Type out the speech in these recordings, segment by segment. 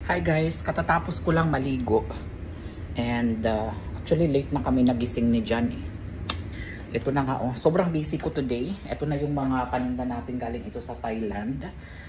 Hi guys, katatapos ko lang maligo and actually late na kami nagising ni Jan eh. Ito na nga oh, sobrang busy ko today. Ito na yung mga paninda natin galing ito sa Thailand.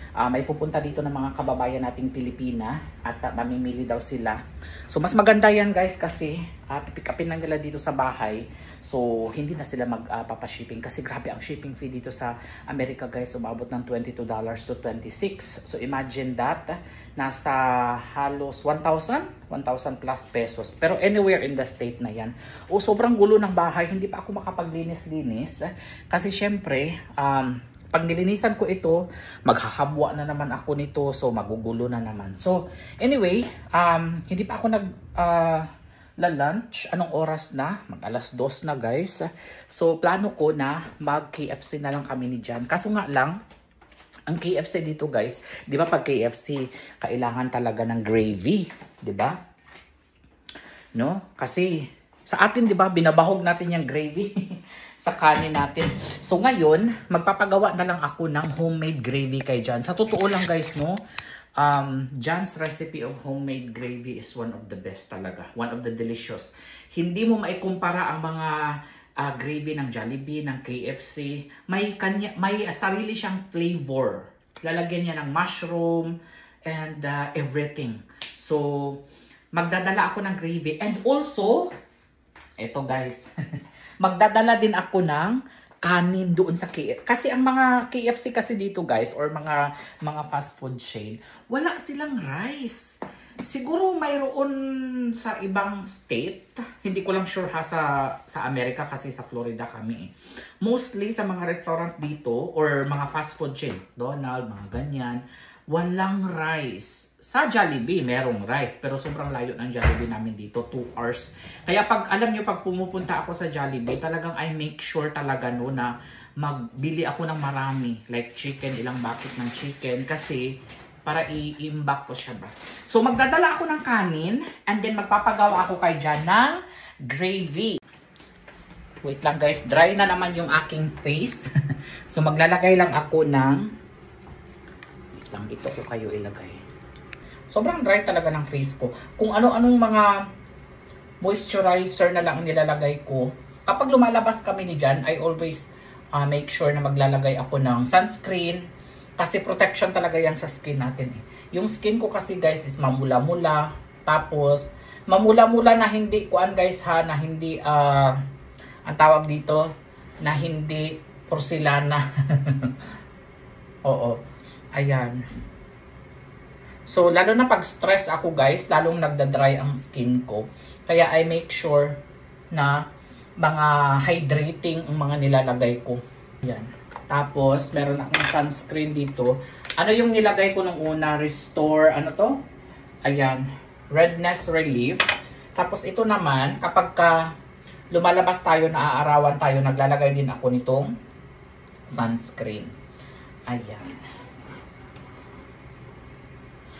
May pupunta dito ng mga kababayan nating Pilipina at mamimili daw sila. So mas maganda yan guys kasi pipick upin lang nila dito sa bahay. So hindi na sila magpapashipping kasi grabe ang shipping fee dito sa Amerika guys. Umabot ng $22 to 26. So imagine that, nasa halos 1,000 plus pesos. Pero anywhere in the state na yan. O sobrang gulo ng bahay, hindi pa ako makapaglinis-linis kasi syempre pag nilinisan ko ito, maghahabwa na naman ako nito. So, magugulo na naman. So, anyway, hindi pa ako lunch. Anong oras na? Mag alas 2 na guys. So, plano ko na mag-KFC na lang kami ni Jan. Kaso nga lang, ang KFC dito guys, di ba pag KFC, kailangan talaga ng gravy. Di ba? No? Kasi, sa atin, di ba, binabahog natin yung gravy sa kanin natin. So, ngayon, magpapagawa na lang ako ng homemade gravy kay Jan. Sa totoo lang, guys, no, Jan's recipe of homemade gravy is one of the best talaga. One of the delicious. Hindi mo maikumpara ang mga gravy ng Jollibee, ng KFC. May sarili siyang flavor. Lalagyan niya ng mushroom and everything. So, magdadala ako ng gravy. And also, eto guys, magdadala din ako ng kanin doon sa KFC. Kasi ang mga KFC kasi dito guys, or mga fast food chain, wala silang rice. Siguro mayroon sa ibang state. Hindi ko lang sure ha sa Amerika kasi sa Florida kami eh. Mostly sa mga restaurant dito or mga fast food chain, Donald, mga ganyan, walang rice. Sa Jollibee, merong rice. Pero sobrang layo ng Jollibee namin dito. 2 hours. Kaya alam nyo, pag pumupunta ako sa Jollibee, talagang I make sure talaga no na magbili ako ng marami. Like chicken, ilang bucket ng chicken. Kasi para i-imbak ko siya ba. So magdadala ako ng kanin. And then magpapagawa ako kay Jan ng gravy. Wait lang guys. Dry na naman yung aking face. So maglalagay lang ako ng... Wait lang, dito ko kayo ilagay. Sobrang dry talaga ng face ko. Kung ano-anong mga moisturizer na lang nilalagay ko. Kapag lumalabas kami ni Jan, I always make sure na maglalagay ako ng sunscreen. Kasi protection talaga yan sa skin natin eh. Yung skin ko kasi guys is mamula-mula. Tapos, mamula-mula na hindi, kuan guys ha, na hindi, ang tawag dito, na hindi porcelana. Oo. Ayan. So, lalo na pag stress ako guys, lalong nagda-dry ang skin ko. Kaya I make sure na mga hydrating ang mga nilalagay ko. Yan. Tapos, meron akong sunscreen dito. Ano yung nilagay ko nung una? Restore, ano to? Ayan. Redness Relief. Tapos ito naman, kapag lumalabas tayo, naaarawan tayo, naglalagay din ako nitong sunscreen. Ayan.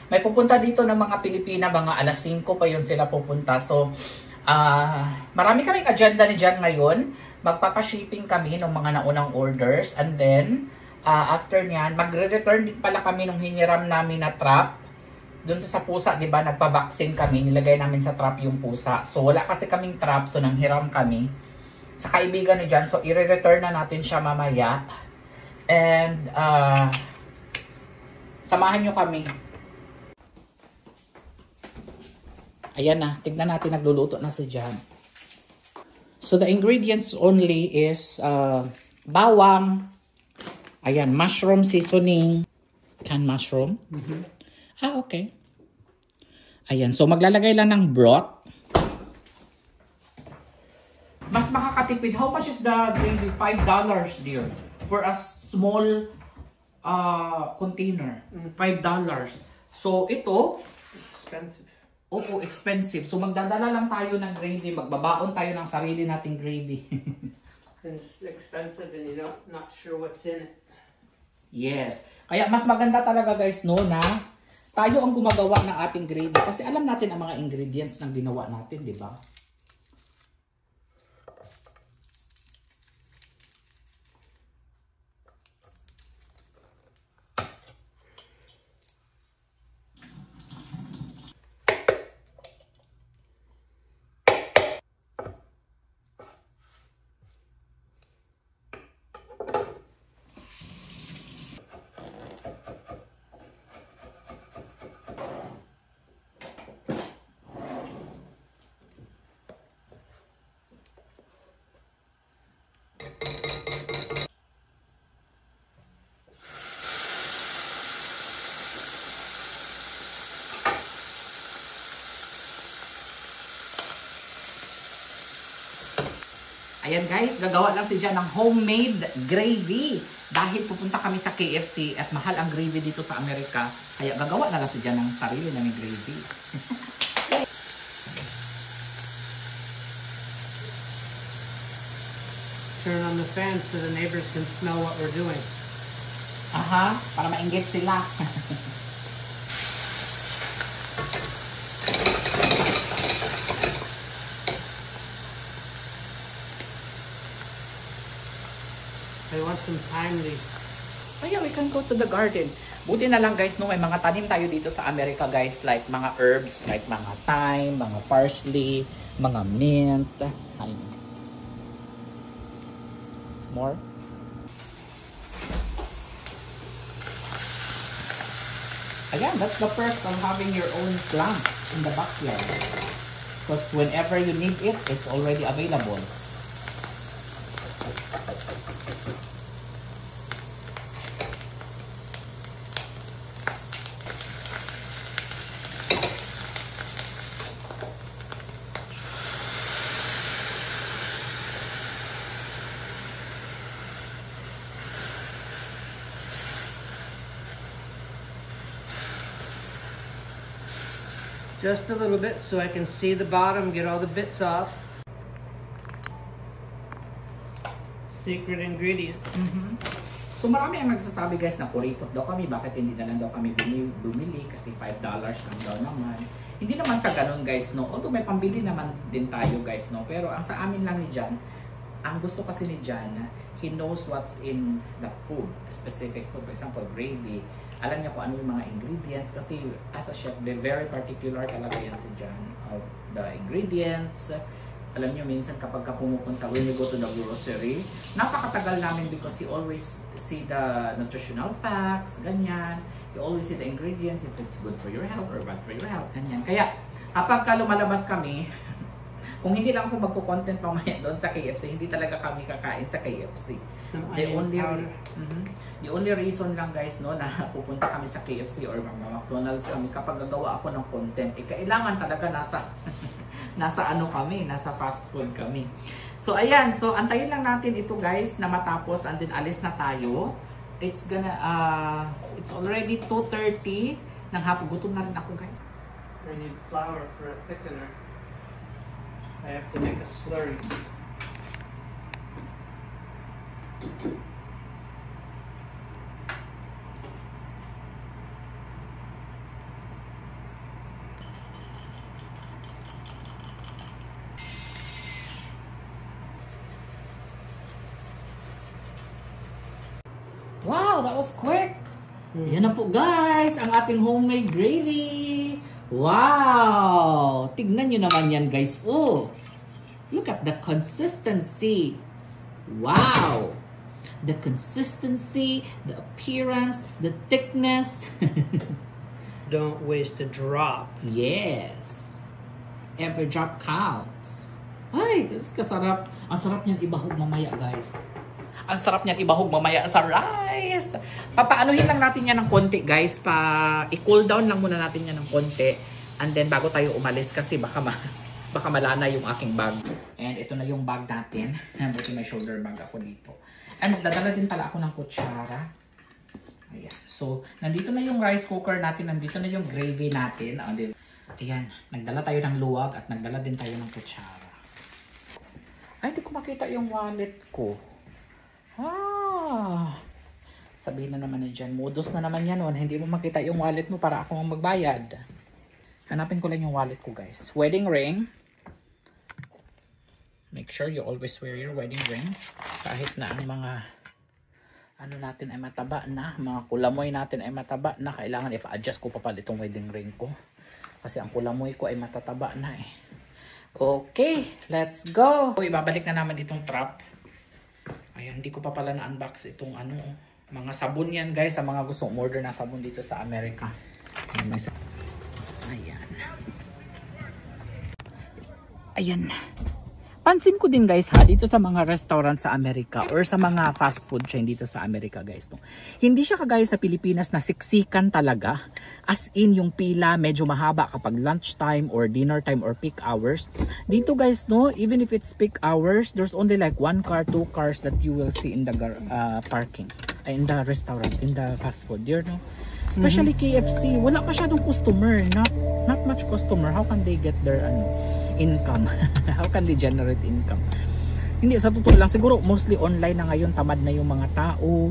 May pupunta dito ng mga Pilipina, mga alas 5 pa yun sila pupunta. So, marami kaming agenda ni Jan ngayon. Magpapashipping kami ng mga naunang orders. And then, after nyan, magre-return din pala kami nung hiniram namin na trap. Doon sa pusa, di ba, nagpa-vaccine kami. Nilagay namin sa trap yung pusa. So, wala kasi kaming trap. So, nanghiram kami sa kaibigan ni Jan. So, i-return na natin siya mamaya. And, samahan nyo kami. Ayan na, tignan natin, nagluluto na si Jan. So the ingredients only is bawang, ayan, mushroom seasoning, canned mushroom. Okay. Ayan, so maglalagay lang ng broth. Mas makakatipid. How much is the gravy? $5 dear. For a small container. $5. So ito, expensive. Oo, expensive. So, magdadala lang tayo ng gravy. Magbabaon tayo ng sarili nating gravy. It's expensive and you're not sure what's in it. Yes. Kaya mas maganda talaga guys, no, na tayo ang gumagawa ng ating gravy. Kasi alam natin ang mga ingredients ng ginawa natin, di ba? Ayan guys, gagawa lang si Jan ng homemade gravy. Dahil pupunta kami sa KFC at mahal ang gravy dito sa Amerika. Kaya gagawa na lang si Jan ng sarili na gravy. Turn on the fan so the neighbors can smell what we're doing. Aha, para mainggit sila. I want some timely. Oh yeah, we can go to the garden. Buti na lang guys, no, may mga tanim tayo dito sa Amerika guys, like mga herbs, like mga thyme, mga parsley, mga mint. Ay. More? Again, that's the perk of having your own plant in the backyard. Because whenever you need it, it's already available. Just a little bit so I can see the bottom, get all the bits off. Secret ingredient. So marami ang nagsasabi guys na kuripot daw kami, bakit hindi na lang daw kami bumili kasi $5 lang daw naman. Hindi naman sa ganun guys, no. Although may pambili naman din tayo guys, no. Pero ang sa amin lang ni Jan, ang gusto kasi ni Jan, he knows what's in the food, specific food. For example, gravy. Alam niya kung ano yung mga ingredients kasi as a chef, very particular talaga yan si Jan of the ingredients. Alam niyo minsan kapag pumupunta, when we go to the grocery, napakatagal namin because you always see the nutritional facts, ganyan. You always see the ingredients, if it's good for your health or bad for your health, ganyan. Kaya kapag lumalabas kami, kung hindi lang ako magko-content mamaya doon sa KFC, hindi talaga kami kakain sa KFC. The only reason lang guys, no, na pupunta kami sa KFC or McDonald's kami kapag gagawa ako ng content, kailangan talaga nasa ano kami, nasa fast food kami. So ayan, so antayin lang natin ito guys na matapos and then alis na tayo. It's already 2:30 ng hapon. Gutom na rin ako guys. I need flour for a thickener. I have to make a slurry. Wow, that was quick! Yan na po guys, ang ating homemade gravy! Wow! Tignan nyo naman yan guys. Oh! Look at the consistency. Wow! The consistency, the appearance, the thickness. Don't waste a drop. Yes. Every drop counts. Ay, kasarap. Ang sarap niyan ibahog mamaya guys. Ang sarap niyan ibahog mamaya sa rice. Papaanuhin lang natin yan ng konti guys. I-cool down lang muna natin yan ng konti. And then bago tayo umalis kasi baka malana yung aking bag. And ito na yung bag natin. Buti may shoulder bag ako dito. And magdadala din pala ako ng kutsara. Ayan. So, nandito na yung rice cooker natin. Nandito na yung gravy natin. Ayan. Nagdala tayo ng luwag at nagdala din tayo ng kutsara. Ay, hindi ko makita yung wallet ko. Sabihin na naman na dyan. Modus na naman yan. Hindi mo makita yung wallet mo para ako magbayad. Hanapin ko lang yung wallet ko guys. Wedding ring. Make sure you always wear your wedding ring. Kahit na ang mga ano natin ay mataba na. Mga kulamoy natin ay mataba na. Kailangan ipa-adjust ko pa pala itong wedding ring ko. Kasi ang kulamoy ko ay matataba na eh. Okay, let's go! Ibabalik na naman itong trap. Ayan, hindi ko pa pala na-unbox itong ano, mga sabon yan guys, sa mga gustong order na sabon dito sa Amerika. Ayan. Ayan. Napansin ko din guys ha, dito sa mga restaurant sa Amerika or sa mga fast food chain dito sa Amerika guys, no. Hindi siya kagaya sa Pilipinas na siksikan talaga. As in yung pila medyo mahaba kapag lunchtime or dinner time or peak hours. Dito guys, no, even if it's peak hours, there's only like 1 car, 2 cars that you will see in the parking, in the restaurant, in the fast food there, no. Especially KFC, wala masyadong customer, not much customer. How can they get their income? How can they generate income? Hindi, sa totoo lang, siguro mostly online na ngayon, tamad na yung mga tao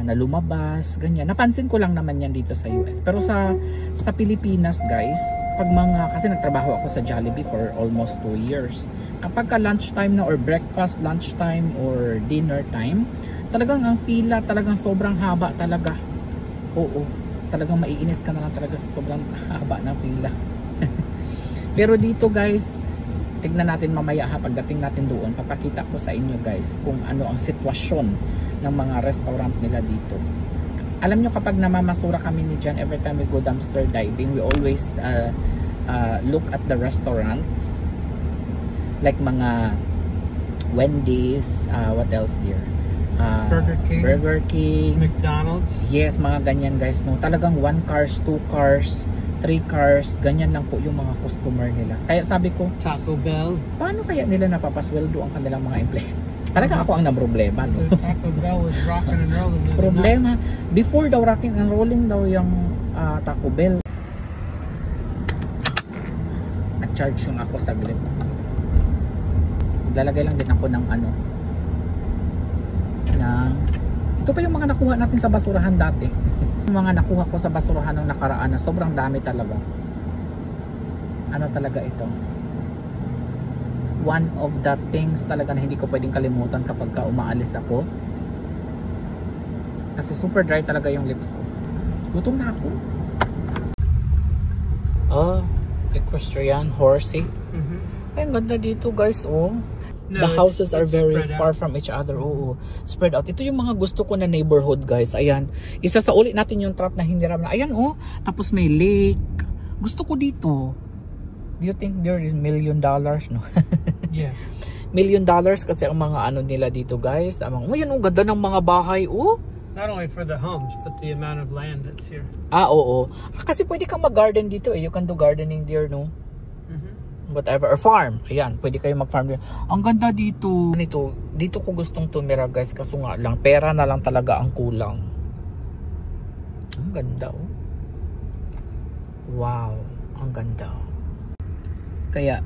na lumabas, ganyan. Napansin ko lang naman yan dito sa US. Pero sa Pilipinas guys, pag kasi nagtrabaho ako sa Jollibee for almost 2 years. Kapag ka lunchtime na or breakfast, lunchtime or dinner time, talagang ang pila talagang sobrang haba talaga. Oo, talagang maiinis ka na lang talaga sa sobrang haba na pila. Pero dito guys, tignan natin mamaya ha, pagdating natin doon, papakita ko sa inyo guys kung ano ang sitwasyon ng mga restaurant nila dito. Alam nyo, kapag namamasura kami ni Jan, every time we go dumpster diving, we always look at the restaurants like mga Wendy's, what else there? Burger King, McDonald's. Yes, mga ganyan guys, no. Talagang 1 cars, 2 cars, 3 cars, ganyan lang po yung mga customer nila. Kaya sabi ko, Taco Bell. paano kaya nila napapasweldo ang kanilang mga empleyado? Talaga ako ang naproblema, no. Taco Bell was rocking and rolling. Problema, before daw rocking and rolling daw yung Taco Bell. Nag-charge yung ako saglit. Lalagay lang din ako ng ito pa yung mga nakuha natin sa basurahan dati. Yung mga nakuha ko sa basurahan ng nakaraan na sobrang dami talaga. Ano talaga ito? One of the things talaga na hindi ko pwedeng kalimutan kapag umaalis ako. Kasi super dry talaga yung lips ko. Gutom na ako. Oh, equestrian horsey. Ay, ang ganda dito guys, oh. No, the houses are very far from each other. Oo, spread out. Ito yung mga gusto ko na neighborhood guys. Ayan, isa sa ulit natin yung trap na hindi ram na. Ayan, oh, tapos may lake. Gusto ko dito. Do you think there is $1 million, no? Yeah. $1 million kasi ang mga nila dito guys. Oh, yan, oh, ganda ng mga bahay, oh. Not only for the homes, but the amount of land that's here. Oo. Kasi pwede kang mag-garden dito, eh. You can do gardening there, no? Whatever, or farm. Ayan, pwede kayo mag-farm. Ang ganda dito. Dito ko gustong tumira guys, kaso nga lang, pera na lang talaga ang kulang. Ang ganda, oh. Wow, ang ganda. Kaya,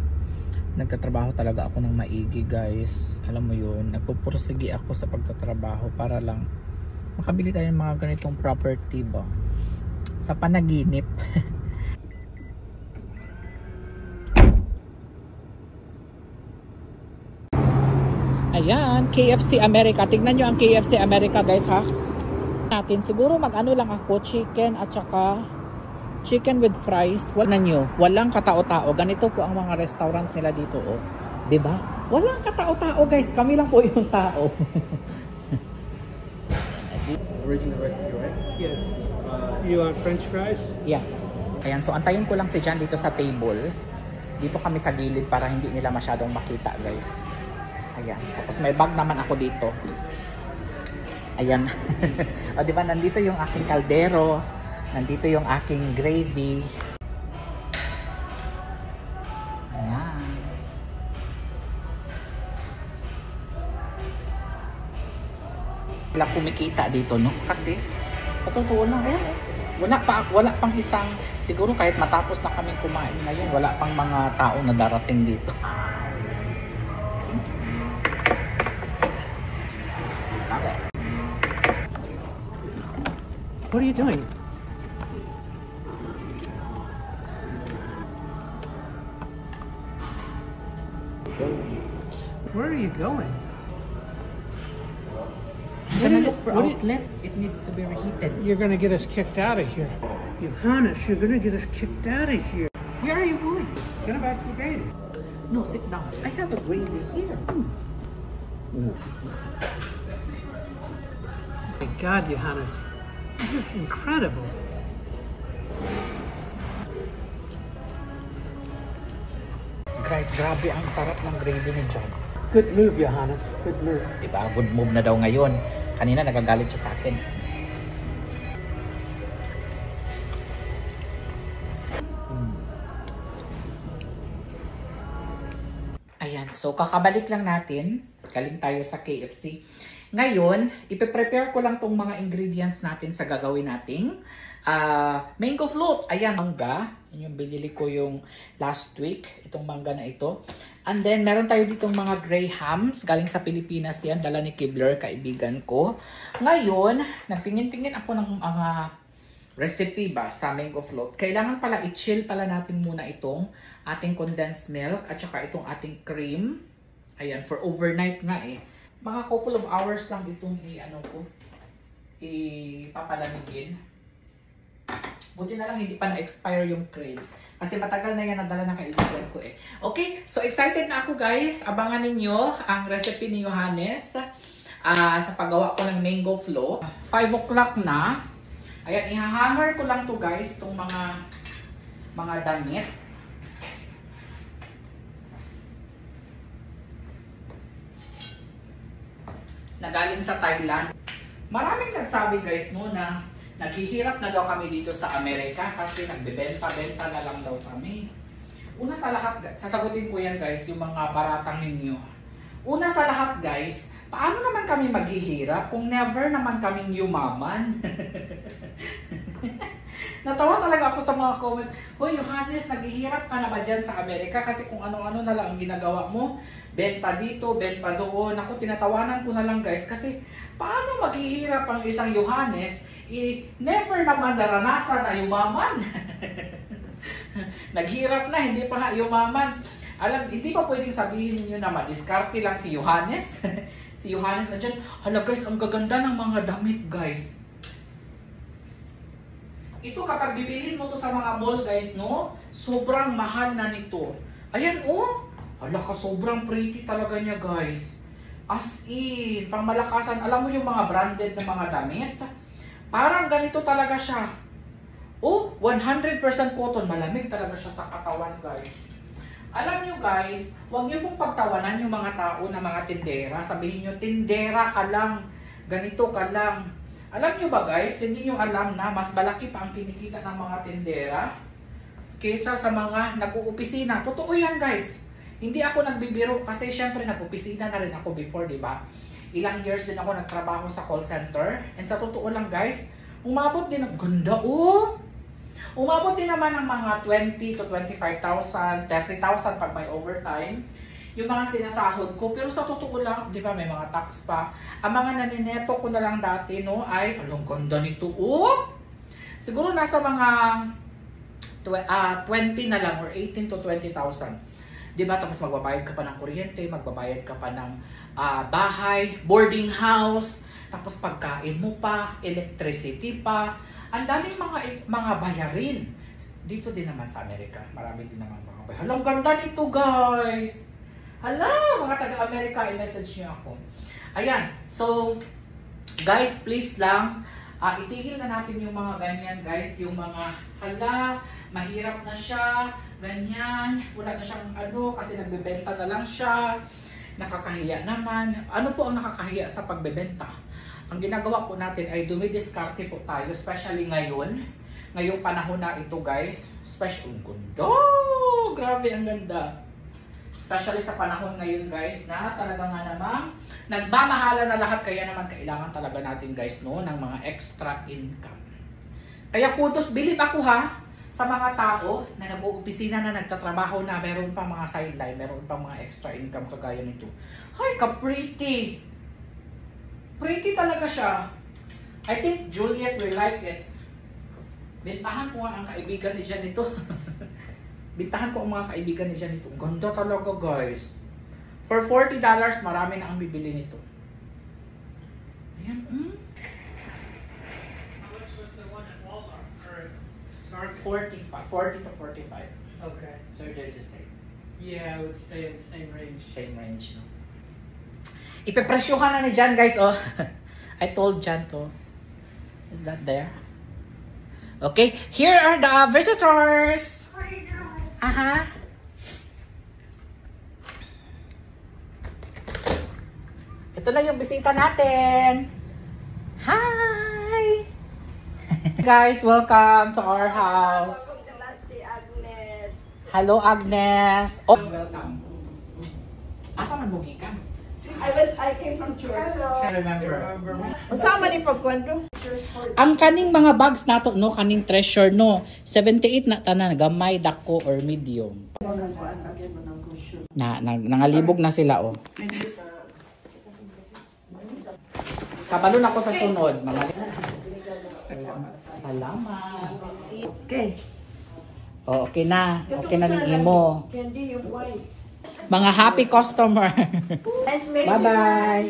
nagtatrabaho talaga ako ng maigi guys. Alam mo yun, nagpupursige ako sa pagtatrabaho para lang makabili tayo ng mga ganitong property ba. Sa panaginip. Ayan, KFC America. Tignan nyo ang KFC America guys ha. Natin siguro mag-ano lang ako, chicken at saka chicken with fries. Wala nyo, walang katao-tao. Ganito po ang mga restaurant nila dito, oh. 'Di ba? Walang katao-tao guys, kami lang po yung tao. Original recipe, right? Yes. You want French fries? Yeah. Ayan, so antayin ko lang si Jan dito sa table. Dito kami sa gilid para hindi nila masyadong makita guys. Ayan. Tapos may bag naman ako dito. Ayan. O diba, nandito yung aking kaldero. Nandito yung aking gravy. Ayan. Wala kumikita dito, no? Kasi, sa totoo lang, ayan, wala pang isang, siguro kahit matapos na kaming kumain ngayon, wala pang mga tao na darating dito. What are you doing? Where are you going? I'm gonna look for outlet. It needs to be reheated. You're gonna get us kicked out of here. Johannes, you're gonna get us kicked out of here. Where are you going? Gonna buy some gravy. No, sit down. I have a gravy here. My God, Johannes, you're incredible. Guys, grabe ang sarap ng gravy ni John. Good move, Johannes. Good move. Diba? Good move na daw ngayon. Kanina nagagalit siya sa akin. Ayan, so kakabalik lang natin. Galing tayo sa KFC. Ngayon, ipe-prepare ko lang tong mga ingredients natin sa gagawin nating mango float. Ayan, mangga. Yan yung binili ko yung last week. Itong mangga na ito. And then, meron tayo ditong mga grahams. Galing sa Pilipinas yan. Dala ni Kibler, kaibigan ko. Ngayon, nagtingin-tingin ako ng mga recipe ba sa mango float. Kailangan pala i-chill pala natin muna itong ating condensed milk at saka itong ating cream. Ayan, for overnight nga eh. Mga couple of hours lang itong ipapalamigin. Buti na lang hindi pa na-expire yung cream. Kasi matagal na yan nadala ng kaibigan ko eh. Okay, so excited na ako guys. Abangan ninyo ang recipe ni Johannes sa paggawa ko ng mango float. 5 o'clock na. Ayan, ihahanger ko lang to guys, itong mga damit. Na galing sa Thailand. Maraming nagsabi guys no na naghihirap na daw kami dito sa Amerika kasi nagbebenta-benta na lang daw kami. Una sa lahat, sasagutin ko yan guys, yung mga baratang ninyo. Una sa lahat guys, paano naman kami maghihirap kung never naman kaming yumaman? Natawa talaga ako sa mga comment. Hoy Johannes, naghihirap ka na ba dyan sa Amerika? Kasi kung ano-ano na lang ang ginagawa mo, benta dito, benta doon. Ako, tinatawanan ko na lang guys. Kasi paano maghihirap ang isang Johannes? Never naman naranasan na yumaman. Naghirap na, hindi pa nga yumaman. Alam, hindi pa pwedeng sabihin niyo na madiskarte lang si Johannes. Si Johannes na dyan. Hala guys, ang gaganda ng mga damit guys. Ito kapag bibilhin mo to sa mga mall guys, no? Sobrang mahal na nito. Ayan oh. Hala ka, sobrang pretty talaga niya guys. As in, pang malakasan. Alam mo yung mga branded na mga damit? Parang ganito talaga siya. Oh, 100% cotton. Malamig talaga siya sa katawan guys. Alam nyo guys, huwag nyo pong pagtawanan yung mga tao na mga tindera. Sabihin nyo, tindera ka lang. Ganito ka lang. Alam nyo ba guys, hindi nyo alam na mas malaki pa ang kinikita ng mga tindera kaysa sa mga nag-uupisina. Totoo yan guys. Hindi ako nagbibiro kasi syempre nag-upisina na rin ako before, di ba? Ilang years din ako nagtrabaho sa call center. And sa totoo lang guys, umabot din ang ganda oh! Umabot din naman ng mga 20 to 25,000, 30,000 pag may overtime. Yung mga sinasahod ko. Pero sa totoo lang, di ba may mga tax pa. Ang mga nanineto ko na lang dati, no, ay, along ganda nito. Oh! Siguro nasa mga 20 na lang or 18 to 20,000. Di ba? Tapos magbabayad ka pa ng kuryente, magbabayad ka pa ng bahay, boarding house, tapos pagkain mo pa, electricity pa. Ang daming mga bayarin. Dito din naman sa Amerika, marami din naman mga bayarin. Ang ganda nito guys! Hala, mga taga-Amerika, i-message niyo ako. Ayan, so, guys, please lang, itigil na natin yung mga ganyan, guys. Yung mga, hala, mahirap na siya, ganyan, wala na siyang kasi nagbebenta na lang siya, nakakahiya naman. Ano po ang nakakahiya sa pagbebenta? Ang ginagawa po natin ay dumidiskarte po tayo, especially ngayong panahon na ito, guys. Special, ganda! Grabe, ang ganda! Especially sa panahon ngayon guys na talaga nga namang nagmamahala na lahat, kaya naman kailangan talaga natin guys no ng mga extra income. Kaya kudos, bilib ako ha sa mga tao na nag-uupisina na nagtatrabaho na meron pa mga sideline, meron pa mga extra income kagaya nito. Ay, ka-pretty! Pretty talaga siya. I think Juliet will like it. Bentahan ko nga ang kaibigan ni Jan nito. Bintahan ko ang mga kaibigan ni Jan nito. Ganda talaga guys. For $40, marami na ang bibili nito. Ayan. How much was the one at Walmart? Or 40 to 45. okay. So they're the same. Yeah, I would stay in the same range. Same range, no? Ipepresyohan na ni Jan guys, oh. I told Jan to. Is that there? Okay, here are the visitors. Aha. Ito na yung bisita natin. Hi! Guys, welcome to our house. Hello, Agnes. Oh, welcome. Asa man mo gikan? I came from church. Hello. I remember. Usama ni pagkwento. Ang kaning mga bags nato no, kaning treasure no, 78 na tanan, gamay, dako or medium. Nangalibog na sila oh. Kabalo na ako sa sunod, mga salamat. Okay. Oh, okay na. Okay na ning imo. Candy yung white. Mga happy customer. Nice meeting you. Bye-bye.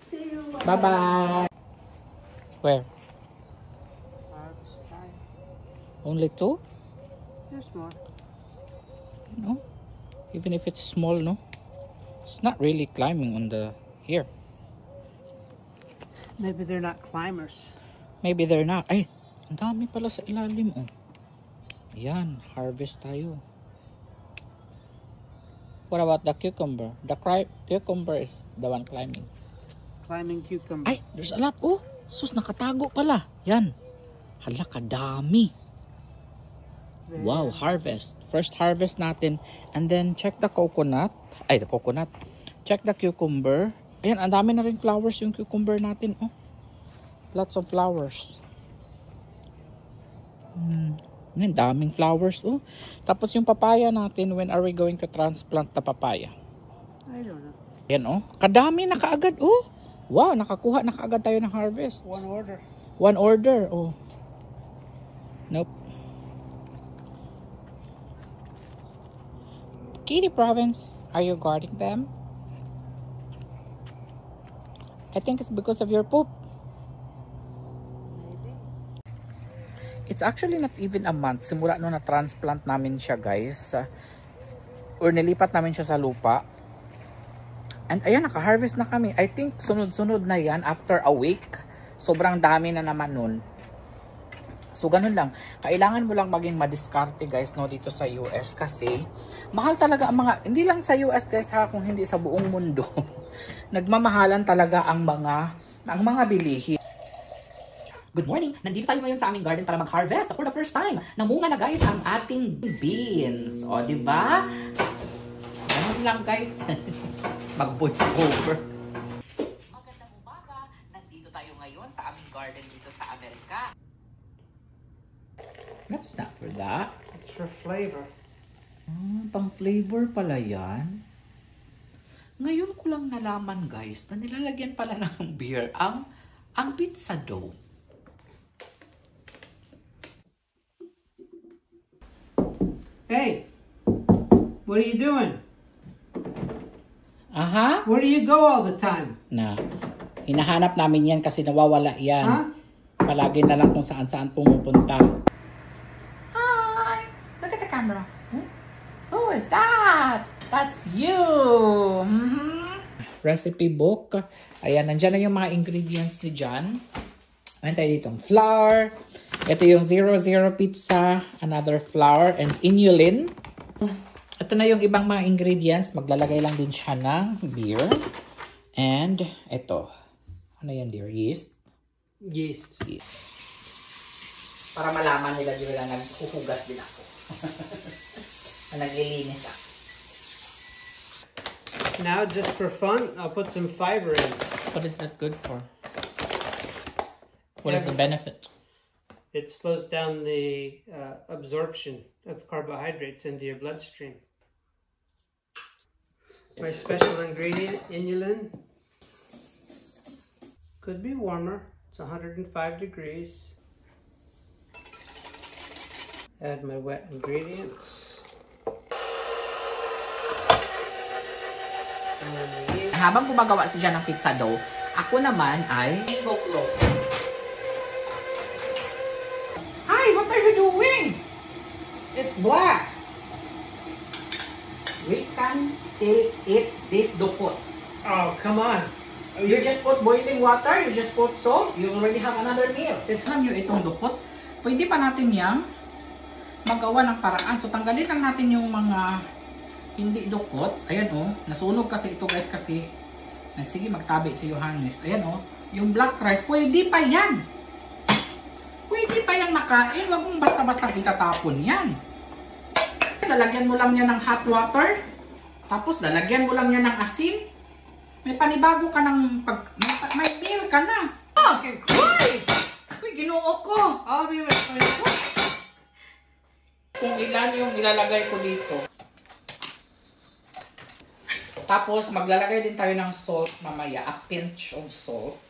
See you. Bye-bye. Where? Only 2? There's more. No? Even if it's small, no? It's not really climbing on the here. Maybe they're not climbers. Maybe they're not. Ay, ang dami pala sa ilalim, oh. Yan, harvest tayo. What about the cucumber? The cucumber is the one climbing. Climbing cucumber. Ay, there's a lot. Oh, sus, nakatago pala. Yan. Hala, kadami. Wow, harvest. First harvest natin. And then, check the coconut. Ay, the coconut. Check the cucumber. Ayan, ang dami na rin flowers yung cucumber natin. Oh, lots of flowers. Ang daming flowers. Oh. Tapos yung papaya natin, when are we going to transplant the papaya? I don't know. Ayan, oh. Kadami na kaagad. Oh. Wow, nakakuha na kaagad tayo ng harvest. One order. One order. Oh. Nope. Kitty Province, are you guarding them? I think it's because of your poop. It's actually not even a month. Simula no na-transplant namin siya, guys. Or nilipat namin siya sa lupa. And ayan, naka-harvest na kami. I think sunod-sunod na yan after a week. Sobrang dami na naman nun. So, ganun lang. Kailangan mo lang maging madiskarte, guys, no, dito sa US. Kasi, mahal talaga ang mga, hindi lang sa US, guys, ha, kung hindi sa buong mundo. Nagmamahalan talaga ang mga bilihin. Good morning! Nandito tayo ngayon sa aming garden para mag-harvest for the first time. Namunga na, guys, ang ating beans. O, diba? Ganun lang, guys. Mag-voice over. Magandang umaga. Nandito tayo ngayon sa aming garden dito sa Amerika. That's not for that. It's for flavor. Pang flavor pala yan. Ngayon ko lang nalaman, guys, na nilalagyan pala ng beer ang pizza dough. Hey, what are you doing? Aha? Where do you go all the time? Na, hinahanap namin yan kasi nawawala yan. Huh? Palagi na lang kung saan-saan pumupunta. Hi! Look at the camera. Who is that? That's you! Recipe book. Ayan, nandyan na yung mga ingredients ni John. Ayan tayo ditong flour. Ito yung 00 pizza, another flour, and inulin. Ito na yung ibang mga ingredients. Maglalagay lang din siya ng beer. And ito. Ano yan, dear? Yeast? Yeast. Yeast. Para malaman nila din na naghuhugas din ako. Na naglilinis ako. Now, just for fun, I'll put some fiber in. What is that good for? What is the benefit? It slows down the absorption of carbohydrates into your bloodstream. My special ingredient, inulin. Could be warmer. It's 105 degrees. Add my wet ingredients. Habang gumagawa siya ng pizza dough, ako naman ay mango. Hi, what are you doing? It's black. We can still eat this dukot. Oh, come on. You just put boiling water, you just put salt, you already have another meal. Alam nyo itong dukot, pwede pa natin yang magawa ng paraan. So tanggalin lang natin yung mga hindi dukot. Ayan oh, nasunog kasi ito guys kasi Nagsige magtabi si Johannes. Ayan oh, yung black rice, pwede pa yan. Pwede pa yung nakain. Huwag mong basta-basta itatapon yan. Lalagyan mo lang niya ng hot water. Tapos lalagyan mo lang niya ng asin. May panibago ka ng may meal ka na. Okay. Uy, ginoo ko. I'll be right back. Kung ilan yung ilalagay ko dito. Tapos maglalagay din tayo ng salt mamaya. A pinch of salt.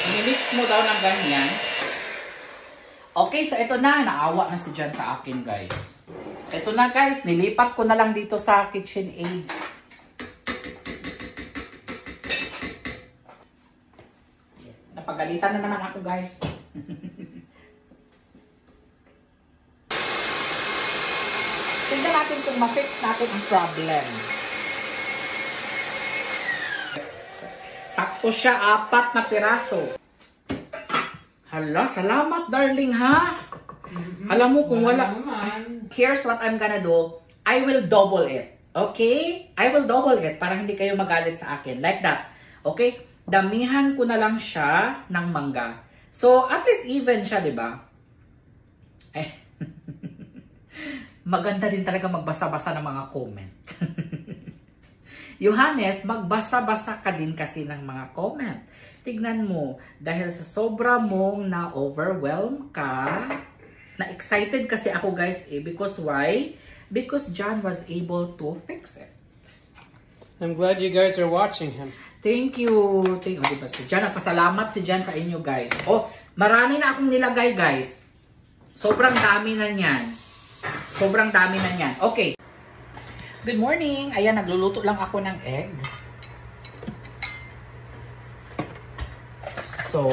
I-mix mo daw ng ganyan. Okay, so ito na. Naawa na si Jan sa akin, guys. Ito na, guys. Nilipat ko na lang dito sa KitchenAid. Napagalitan na naman ako, guys. Tignan natin kung ma-fix natin ang problem. Sakto siya, 4 na piraso. Hala, salamat darling ha. Alam mo kung wala, here's what I'm gonna do. I will double it. Okay? I will double it para hindi kayo magalit sa akin. Like that. Okay? Damihan ko na lang siya ng mangga. So, at least even siya, di ba? Eh. Maganda din talaga magbasa-basa ng mga comment. Johannes, magbasa-basa ka din kasi ng mga comment. Tignan mo, dahil sa sobra mong na-overwhelm ka, na-excited kasi ako guys eh. Because why? Because John was able to fix it. I'm glad you guys are watching him. Thank you. Thank you. Diba? Si John, nagpasalamat si John sa inyo guys. Oh, marami na akong nilagay guys. Sobrang dami na niyan. Sobrang dami na niyan. Okay. Good morning. Ayan, nagluluto lang ako ng egg. So,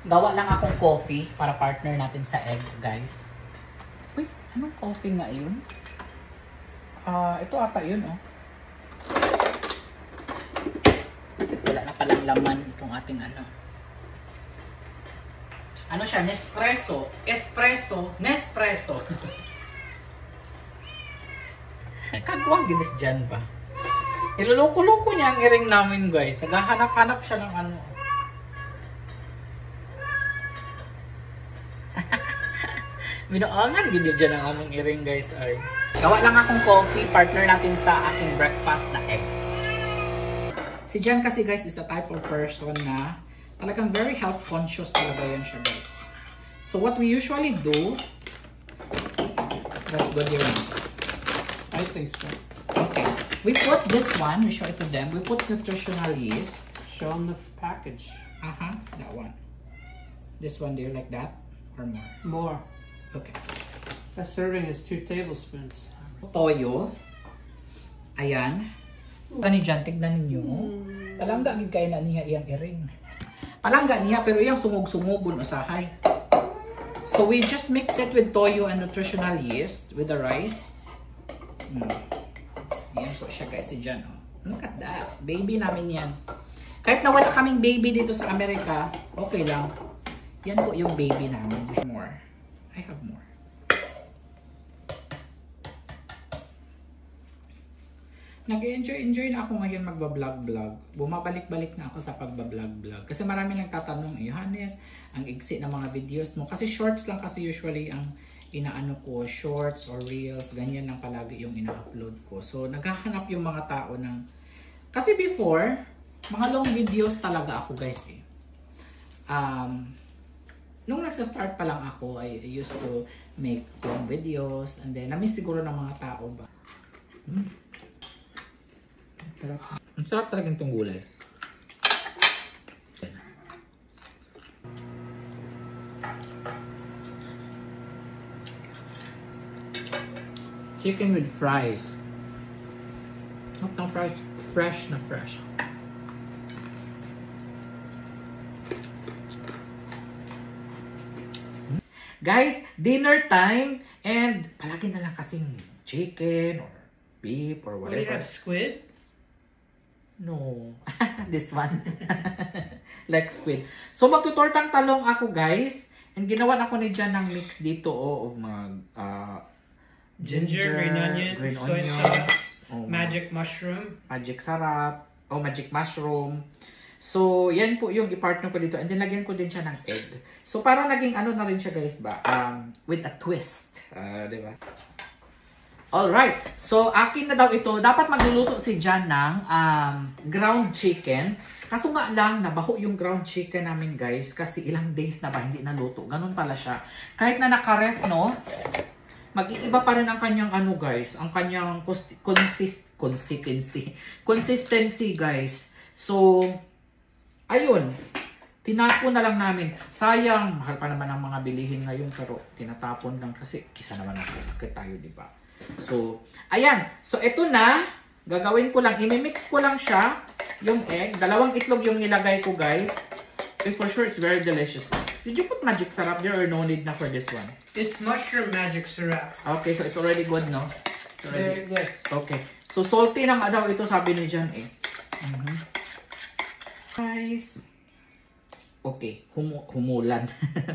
gawa lang akong coffee para partner natin sa egg, guys. Uy, anong coffee nga yun? Ito ata yun, oh. Wala na palang laman itong ating ano. Ano siya? Nespresso. Espresso. Nespresso. Kagwang ginis dyan ba? Iluloko-loko niya ang iring namin guys. Naghahanap-hanap siya ng ano. Binoangan gini dyan ang aming iring guys ay. Gawa lang akong coffee. Partner natin sa aking breakfast na egg. Si Jan kasi guys is a type of person na talagang very health conscious talaga yan siya guys. So what we usually do, that's good yun. I think so. Okay. We put this one, we show it to them. We put nutritional yeast. Show them the package. That one. This one there like that or more? More. Okay. A serving is 2 tablespoons. Toyo. Ayan. Gani dyan, tignan ninyo. Palangga gid kay na niya iyang iring. Palangga niya pero iyang sungog-sungogon usahay. So we just mix it with toyo and nutritional yeast with the rice. Yan so siya guys si Jan. Oh. Look at that. Baby namin yan. Kahit na wala kaming baby dito sa Amerika, okay lang. Yan po yung baby namin. More. I have more. Nag-enjoy na ako ngayon magbablog-vlog. Bumabalik-balik na ako sa pagbablog-vlog. Kasi marami nagtatanong, Johannes, ang iksi ng mga videos mo. Kasi shorts lang kasi usually ang inaano ko, shorts or reels, ganyan lang palagi yung ina-upload ko. So, naghahanap yung mga tao ng... Kasi before, mga long videos talaga ako guys eh. Nung nagsa-start pa lang ako, I used to make long videos and then na-miss siguro ng mga tao ba. Ang sarap talaga itong gulay. Chicken with fries. Not na fries, fresh na fresh. Guys, dinner time and palagi na lang kasing chicken or beef or What do you whatever. have, squid? No. This one. Like squid. So magtutortang talong ako guys. And ginawa ako ni Jan ng mix dito of mga Ginger, green onions, soy sauce. Oh, Magic mushroom. Magic sarap. Oh, magic mushroom. So, yan po yung i-partner ko dito. And then, lagyan ko din siya ng egg. So, parang naging ano na rin siya guys ba? With a twist. Diba? Alright. So, akin na daw ito. Dapat magluluto si Jan ng ground chicken. Kaso nga lang, nabaho yung ground chicken namin guys. Kasi ilang days na ba, hindi naluto. Ganun pala siya. Kahit na naka-ref, no? Mag-iiba pa rin ang kanyang ano guys. Ang kanyang consistency guys. So, ayun. Tinapon na lang namin. Sayang, mahal pa naman ang mga bilihin ngayon. Pero tinatapon lang kasi kisa naman sakit tayo, diba? So, ayan. So, ito na. Gagawin ko lang. I-mix ko lang siya. Yung egg. 2 itlog yung nilagay ko, guys. And for sure, it's very delicious. Did you put magic syrup there or no need na for this one? It's mushroom magic syrup. Okay, so it's already good, no? It's already... Yes. Okay. So, salty na nga daw ito, sabi ni Jan eh. Guys. Okay. Humulan.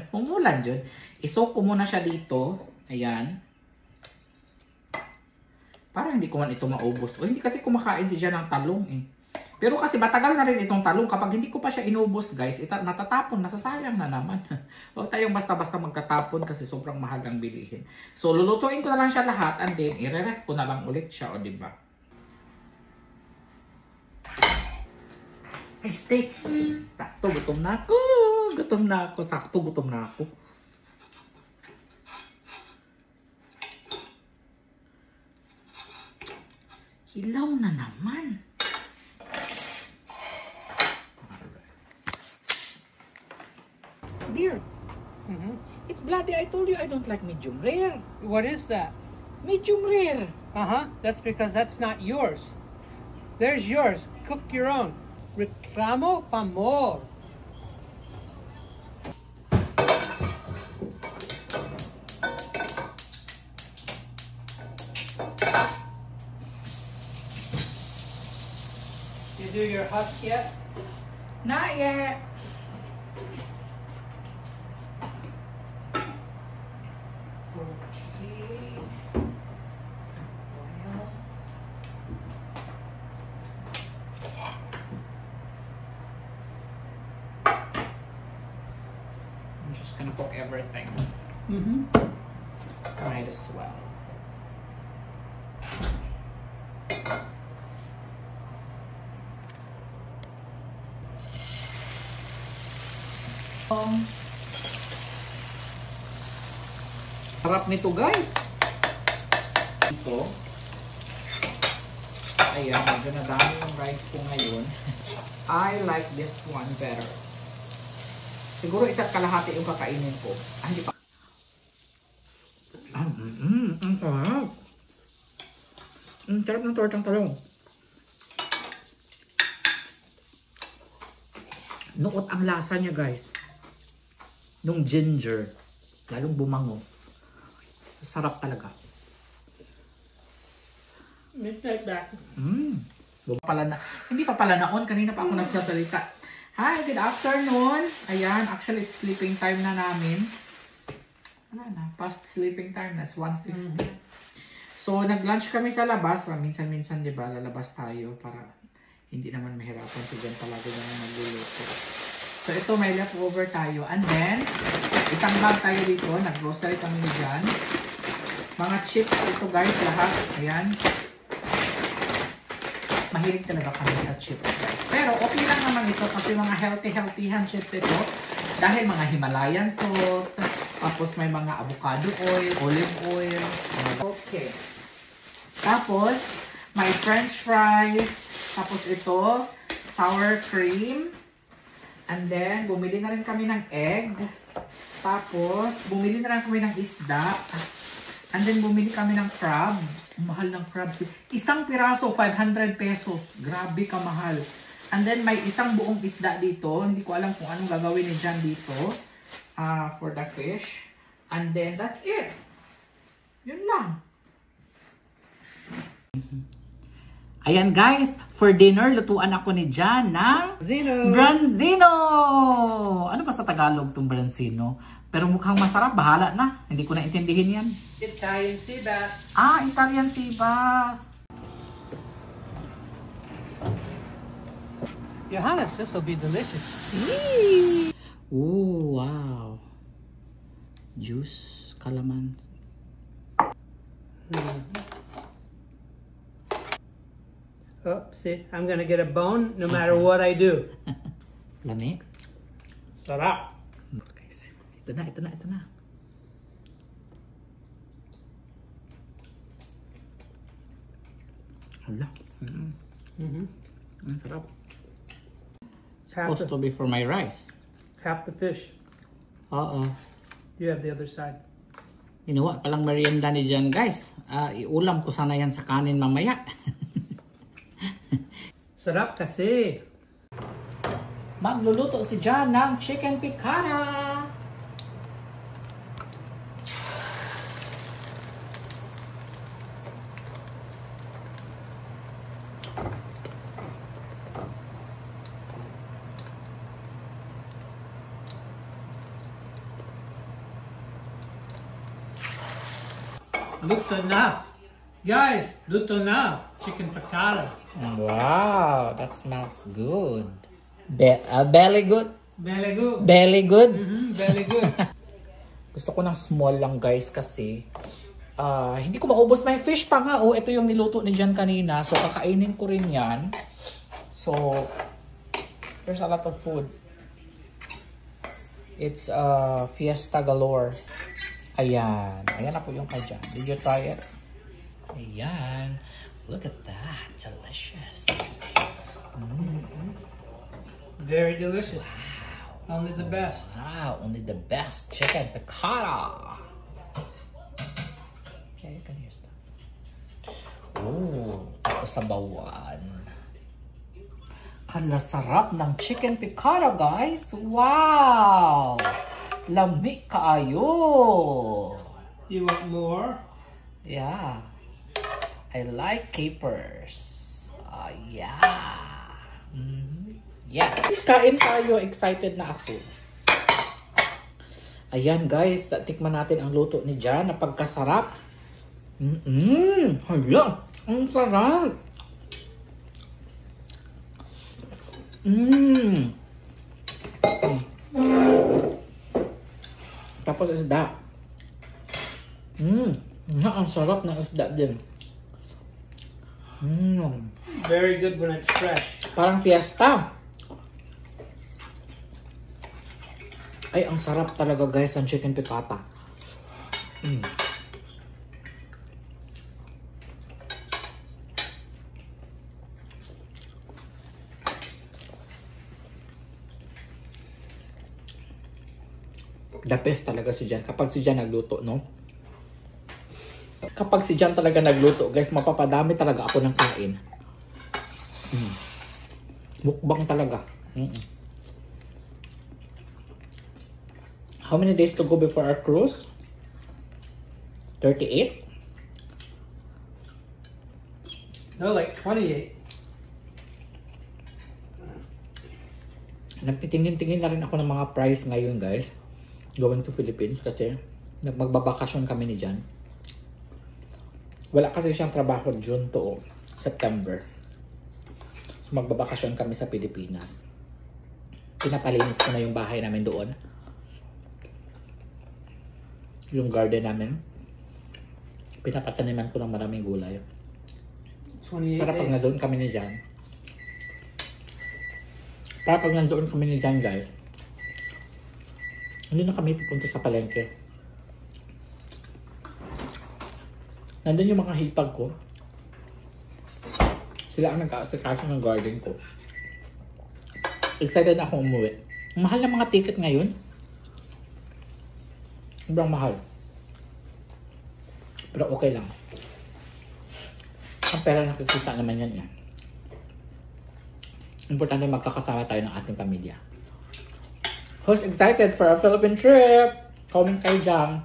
Humulan, Jun. Isok ko muna siya dito. Ayan. Parang hindi ko man ito maubos. O, hindi kasi kumakain si Jan ng talong eh. Pero kasi matagal na rin itong talong. Kapag hindi ko pa siya inubos, guys, natatapon, nasasayang na naman. Huwag tayong basta-basta magtatapon kasi sobrang mahal ang bilihin. So, lulutuin ko na lang siya lahat and then i-ref ko na lang ulit siya, o diba? Ay, steak! Sakto, gutom na ako! Gutom na ako. Sakto, gutom na ako. Hilaw na naman. Dear, it's bloody. I told you I don't like medium rare. What is that? Medium rare. That's because that's not yours. There's yours. Cook your own. Reclamo pa more. You do your husk yet? Not yet. I'm just gonna cook everything. Might as well. Sarap nito guys. Ito. Ayan, medyo nadami yung rice ko ngayon. I like this one better. Siguro isa't kalahati yung kakainin ko. Hindi pa. Ang sarap. Ang sarap ng tortang talong. Nuot ang lasa niya guys. Nung ginger. Lalong bumango. Sarap talaga. Midnight back. Hindi pa pala naon. Kanina pa ako nagsasalita. Hi, good afternoon. Ayan, actually it's sleeping time na namin. Wala na, past sleeping time. That's 1:50. So, nag-lunch kami sa labas. Minsan-minsan, di ba, lalabas tayo para hindi naman mahirapan. So, dyan palagi naman nagluluto. So, ito may leftover tayo. And then, isang bag tayo dito. Nag-grocery kami ni Jan. Mga chips ito guys, lahat. Ayan. Mahilig talaga kami sa chips guys. Pero okay lang naman ito kasi mga healthy-healthyhan chips ito. Dahil mga Himalayan salt, tapos may mga avocado oil, olive oil. Okay. Tapos, may french fries. Tapos ito, sour cream. And then, bumili na rin kami ng egg. Tapos, bumili na rin kami ng isda. And then, bumili kami ng crab. Mahal ng crab. Isang piraso, 500 pesos. Grabe kamahal. And then, may isang buong isda dito. Hindi ko alam kung anong gagawin ni Jan dito. For the fish. And then, that's it. Yun lang. Ayan guys, for dinner, lutuan ako ni Jan ng branzino. Ano ba sa Tagalog itong branzino? Pero mukhang masarap, bahala na. Hindi ko na intindihin yan. Italian sea bass. Italian sea bass. Johannes, this will be delicious. Ooh, wow. Juice, kalaman. Oh, see, I'm gonna get a bone no matter what I do. Lami. Sarap. Guys, ito na. Hala. Ang sarap. Supposed to be for my rice. Half the fish. Oo. You have the other side. Ginawa palang merienda ni Jan, guys. Iulam ko sana yan sa kanin mamaya. Sarap kasi. Magluluto si Jan ng chicken piccata. Luto na. Guys, luto na. Chicken piccata. Wow, that smells good. Belly good? Very good. Belly good? Very good. Gusto ko ng small lang, guys, kasi hindi ko maubos. May fish pa nga. Oh, ito yung niluto ni Jan kanina. So, kakainin ko rin yan. So, there's a lot of food. It's fiesta galore. Ayan. Ayan ako yung kay Jan. Did you try it? Ayan. Look at that. Delicious. Very delicious. Only the best. Wow, only the best chicken piccata. Okay, you can use that. Oh, tapos sa bawan. Kala sarap ng chicken piccata, guys. Wow! Lami kaayo. You want more? Yeah. I like capers. Yeah. Yes. Kain tayo. Excited na ako. Ayan, guys. Tikman natin ang luto ni Jan. Napagkasarap. Hala. Ang sarap. Tapos isda. Ang sarap ng isda din. Very good when it's fresh. Parang fiesta. Ay, ang sarap talaga, guys, ang chicken piccata. The best talaga si Jan. Kapag si Jan nagluto, no? Kapag si Jan talaga nagluto, guys, mapapadami talaga ako ng kain. Mukbang talaga. How many days to go before our cruise? 38? No, like 28. Nagtitingin-tingin na rin ako ng mga price ngayon, guys. Going to Philippines kasi magbabakasyon kami ni Jan. Wala kasi siyang trabaho June to September. So magbabakasyon kami sa Pilipinas. Pinapalinis ko na yung bahay namin doon. Yung garden namin. Pinapataniman ko ng maraming gulay. 28 Para pag days. nandoon kami ni Jan. Para pag nandoon kami ni Jan, guys. Hindi na kami pupunta sa palengke. Nandun yung mga hipag ko. Sila ang nag-aasikaso ng garden ko. Excited na akong umuwi. Mahal na mga ticket ngayon. Sobrang mahal. Pero okay lang. Ang pera nakikita naman yan. Importante magkakasama tayo ng ating pamilya. Who's excited for a Philippine trip? Comment kay Jan.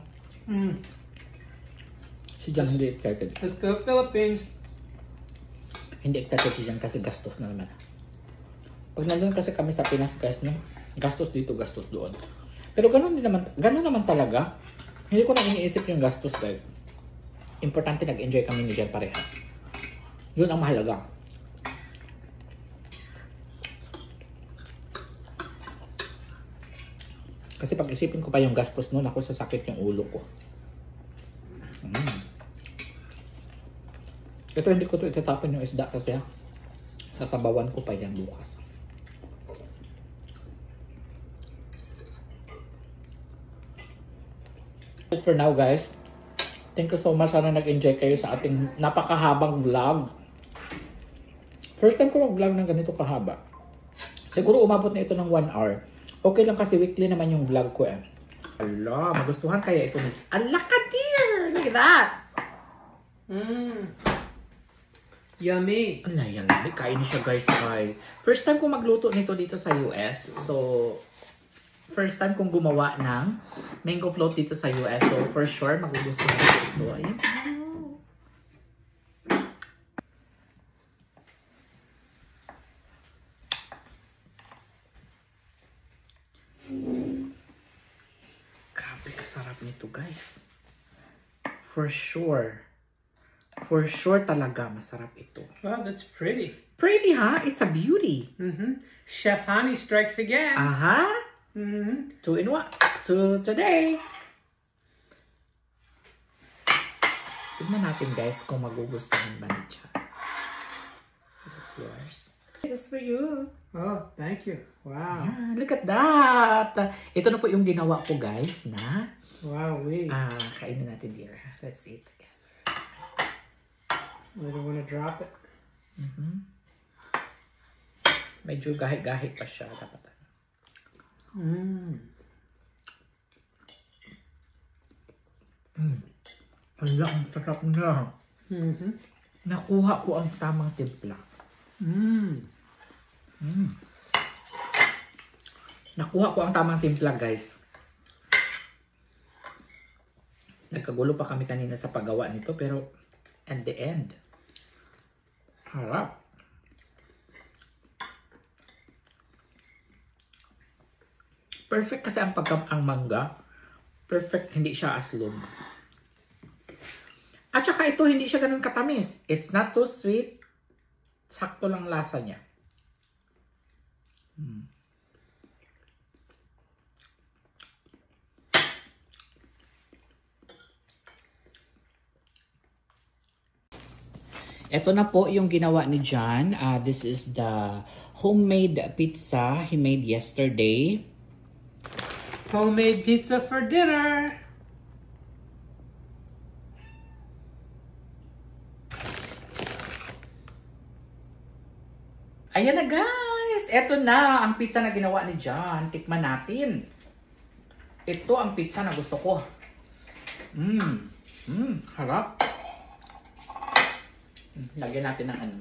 Si Jan hindi excited. Let's go Philippines. Hindi excited si Jan kasi gastos na naman. Pag nandun kasi kami sa Pinas, guys, no? Gastos dito, gastos doon. Pero ganun naman talaga. Hindi ko na iniisip yung gastos, guys. Importante nag-enjoy kami ni Jan parehas. Yun ang mahalaga. Kasi pag isipin ko pa yung gastos noon, ako sasakit yung ulo ko. Ito hindi ko to itatapon yung isda kasi sasabawan ko pa yan bukas. For now guys, thank you so much. Sana nag-enjoy kayo sa ating napakahabang vlog. First time ko mag-vlog ng ganito kahaba. Siguro umabot na ito ng 1 hour. Okay lang kasi weekly naman yung vlog ko eh. Ala, magustuhan kaya ito ni... Ala ka dear! Look at that! Yummy. Ala, yan. Kain siya guys. Ay. First time ko magluto nito dito sa US. So, first time kong gumawa ng mango float dito sa US. So, for sure, magugustuhan ko ito. Ayan. Grabe kasarap nito guys. For sure. For sure talaga masarap ito. Wow, that's pretty. Pretty, huh? It's a beauty. Chef Hani strikes again. Aha. 2 in 1. 2 today. Tignan natin guys kung magugustuhan ba ni Chan. This is yours. This is for you. Oh, thank you. Wow. Yeah, look at that. Ito na po yung ginawa ko guys na Wow-wee. kainin natin dear. Let's eat together. I don't want to drop it. Medyo gahit-gahit pa siya. Dapat. Hala, ang sarap na. Nakuha ko ang tamang timpla. Nakuha ko ang tamang timpla, guys. Nagkagulo pa kami kanina sa paggawa nito, pero at the end, harap. Perfect kasi ang mangga. Perfect, hindi siya aslog. At saka ito, hindi siya ganun katamis. It's not too sweet. Sakto lang lasa niya. Ito na po yung ginawa ni John. This is the homemade pizza he made yesterday. Homemade pizza for dinner. Ayan na guys! Ito na ang pizza na ginawa ni John. Tikman natin. Ito ang pizza na gusto ko. Harap. Lagyan natin ng ano.